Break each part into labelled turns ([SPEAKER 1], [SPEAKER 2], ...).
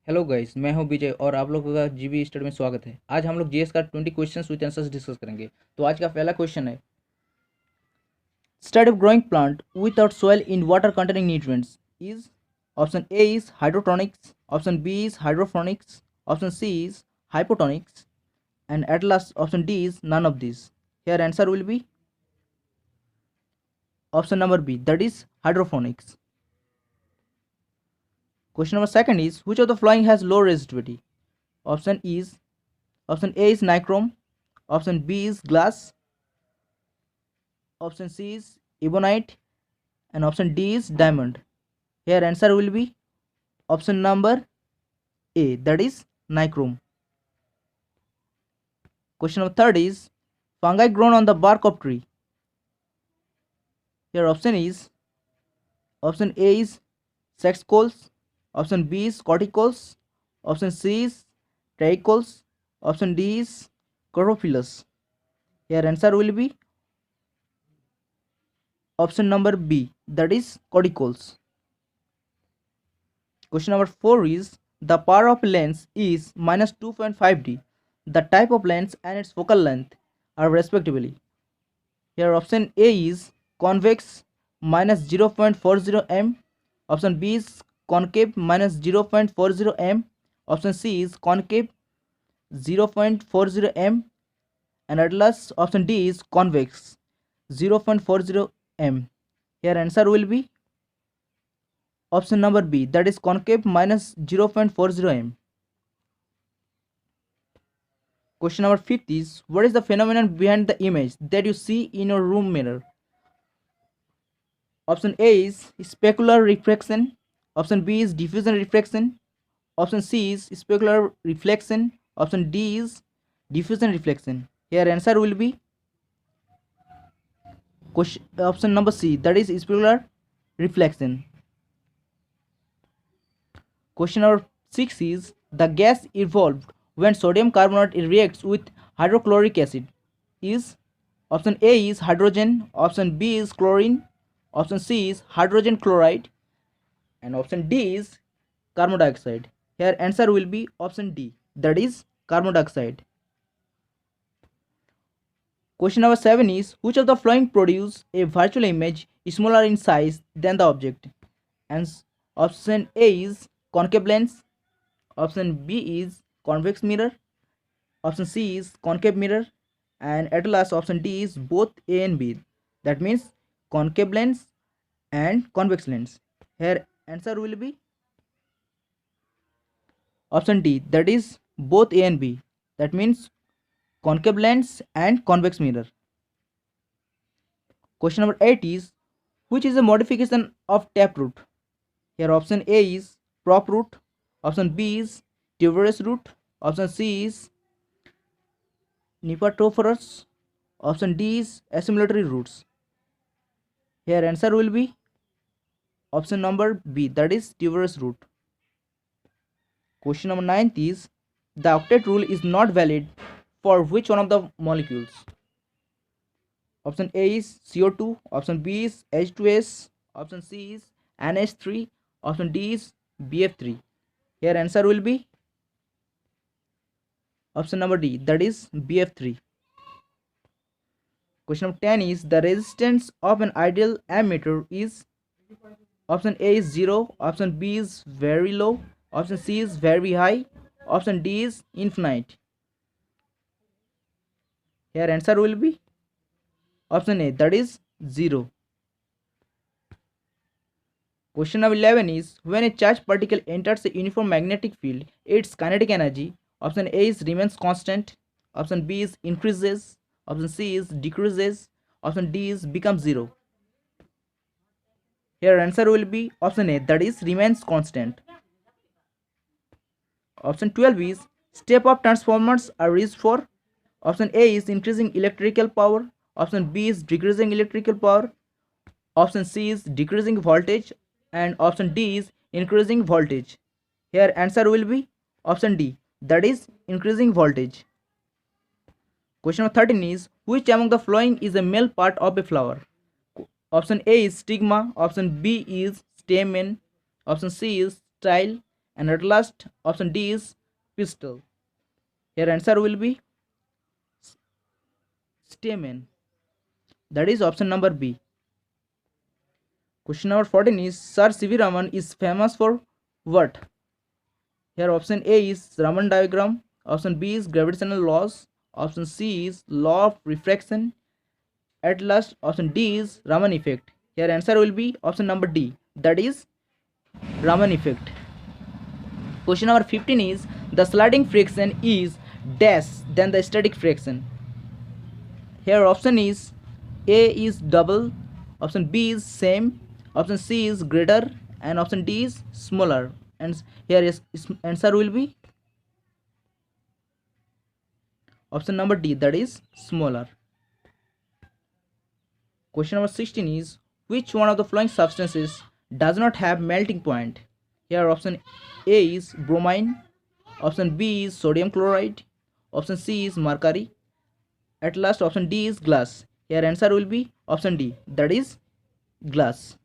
[SPEAKER 1] Hello guys, मैं हूं विजय और आप लोगों का जीबी स्टडी में स्वागत है। आज हम लोग जीएस का 20 क्वेश्चंस विद आंसर्स डिस्कस करेंगे। तो आज का पहला क्वेश्चन है, study of growing plant without soil in water containing nutrients is option A is hydrotonics, option B is hydroponics, option C is hypotonics, and at last option D is none of these. Here answer will be option number B, that is hydroponics. Question number second is, which of the following has low resistivity? Option A is nichrome, option B is glass, option C is ebonite, and option D is diamond. Here answer will be option number A, that is nichrome. Question number third is, fungi grown on the bark of tree. Here option A is sexcoles, option B is corticoles, option C is tricholes, option D is chlorophyllus. Here answer will be option number B, that is corticoles. Question number 4 is, the power of lens is minus 2.5D. The type of lens and its focal length are respectively. Here option A is convex minus 0.40 m, option B is concave minus 0.40 m, option C is concave 0.40 m, and at last option D is convex 0.40 m. Here answer will be option number B, that is concave minus 0.40 m. Question number 5 is, what is the phenomenon behind the image that you see in your room mirror? Option A is specular refraction, option B is diffusion refraction, option C is specular reflection, option D is diffusion reflection. Here answer will be option number C, that is specular reflection. Question number 6 is, the gas evolved when sodium carbonate reacts with hydrochloric acid is option A is hydrogen, option B is chlorine, option C is hydrogen chloride, and option D is carbon dioxide. Here answer will be option D, that is carbon dioxide. Question number 7 is, which of the following produce a virtual image smaller in size than the object? And option A is concave lens, option B is convex mirror, option C is concave mirror, and at last option D is both A and B. That means concave lens and convex lens. Here answer will be option D, that is both A and B. That means concave lens and convex mirror. Question number 8 is, which is a modification of taproot? Here option A is prop root, option B is tuberous root, option C is Nipatophorus, option D is assimilatory roots. Here answer will be option number B, that is tuberous root. Question number 9 is, the octet rule is not valid for which one of the molecules? Option A is CO2, option B is H2S, option C is NH3, option D is BF3. Here answer will be option number D, that is BF3. Question number 10 is, the resistance of an ideal ammeter is option A is 0, option B is very low, option C is very high, option D is infinite. Here answer will be option A, that is 0. Question number 11 is, when a charged particle enters a uniform magnetic field, its kinetic energy, option A is remains constant, option B is increases, option C is decreases, option D is becomes 0. Here answer will be option A, that is remains constant. Option 12 is, step up transformers are used for, option A is increasing electrical power, option B is decreasing electrical power, option C is decreasing voltage, and option D is increasing voltage. Here answer will be option D, that is increasing voltage. Question number 13 is, which among the following is a male part of a flower? Option A is stigma, option B is stamen, option C is style, and at last option D is pistil. Here answer will be stamen. That is option number B. Question number 14 is Sir C.V. Raman is famous for what? Here option A is Raman diagram, option B is gravitational laws, option C is law of refraction, at last option D is Raman effect. Here answer will be option number D, that is Raman effect. Question number 15 is the sliding friction is dash than the static friction. Here option is A is double, option B is same, option C is greater, and option D is smaller. And here is answer will be option number D, that is smaller. Question number 16 is which one of the following substances does not have melting point? Here option A is bromine, option B is sodium chloride, option C is mercury, at last option D is glass. Here answer will be option D, that is glass.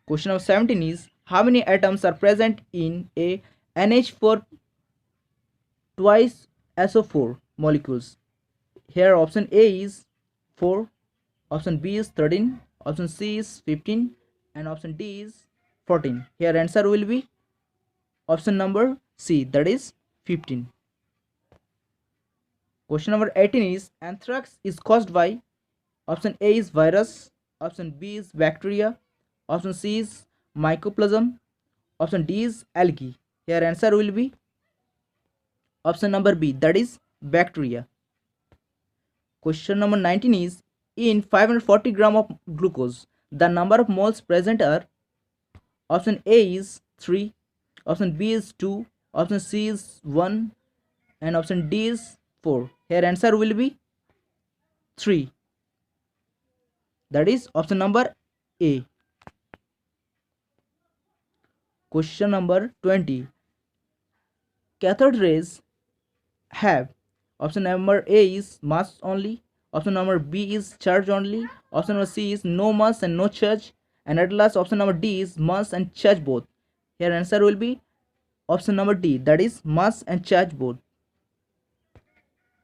[SPEAKER 1] Question number 17 is how many atoms are present in a NH4 twice SO4 molecules? Here option A is 4, option B is 13, option C is 15, and option D is 14. Here answer will be option number C, that is 15. Question number 18 is anthrax is caused by option A is virus, option B is bacteria, option C is mycoplasm, option D is algae. Here answer will be option number B, that is bacteria. Question number 19 is in 540 gram of glucose the number of moles present are option A is 3, option B is 2, option C is 1, and option D is 4. Here answer will be 3, that is option number A. Question number 20. Cathode rays have option number A is mass only, option number B is charge only, option number C is no mass and no charge, and at last option number D is mass and charge both. Here answer will be option number D, that is mass and charge both.